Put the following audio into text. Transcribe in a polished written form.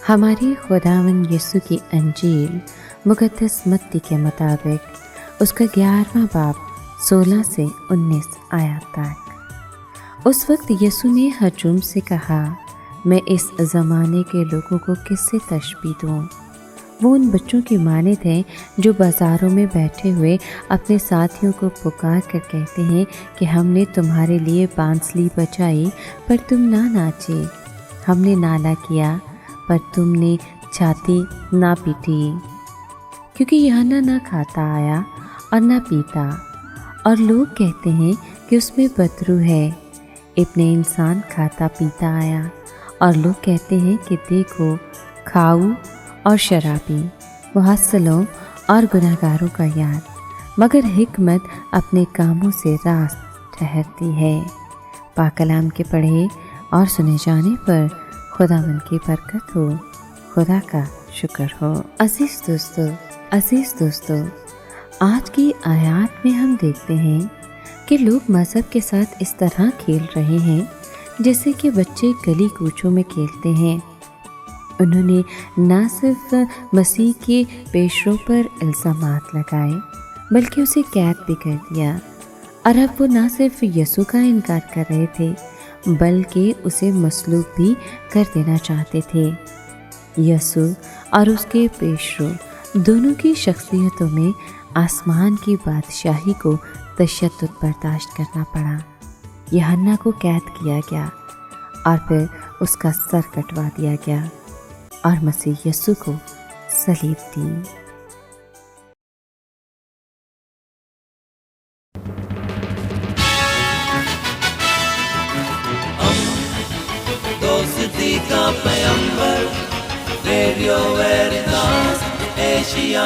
हमारी खुदावंद यीशु की अंजील मुक़द्दस मत्ती के मुताबिक उसका 11वां बाब 16 से 19 आयत तक। उस वक्त यीशु ने हजूम से कहा, मैं इस ज़माने के लोगों को किससे तशबीह दूँ? वो उन बच्चों की मानद हैं जो बाज़ारों में बैठे हुए अपने साथियों को पुकार कर कहते हैं कि हमने तुम्हारे लिए बांसुरी बजाई पर तुम ना नाचे, हमने नाला किया पर तुमने छाती ना पीटी। क्योंकि यूहन्ना ना खाता आया और ना पीता, और लोग कहते हैं कि उसमें बदरू है। इब्ने इंसान खाता पीता आया, और लोग कहते हैं कि देखो खाऊ और शराबी, मुहस्सलों और गुनहगारों का यार, मगर हिकमत अपने कामों से रास्त ठहरती है। पाक कलाम के पढ़े और सुने जाने पर खुदावंद की बरकत हो, खुदा का शुक्र हो। अजीज़ दोस्तों, आज की आयत में हम देखते हैं कि लोग मज़हब के साथ इस तरह खेल रहे हैं जैसे कि बच्चे गली कूचों में खेलते हैं। उन्होंने न सिर्फ मसीह के पेशरों पर इल्ज़ामात लगाए बल्कि उसे कैद भी कर दिया, और अब वो न सिर्फ यीशु का इनकार कर रहे थे बल्कि उसे मसलूब भी कर देना चाहते थे। यीशु और उसके पेशरों दोनों की शख्सियतों में आसमान की बादशाही को तशद्दुद बर्दाश्त करना पड़ा। यूहन्ना को कैद किया गया और फिर उसका सर कटवा दिया गया और मसीह यीशु को सलीब दी। दोस्ती का पैगंबर, रेडियो वेरितास एशिया।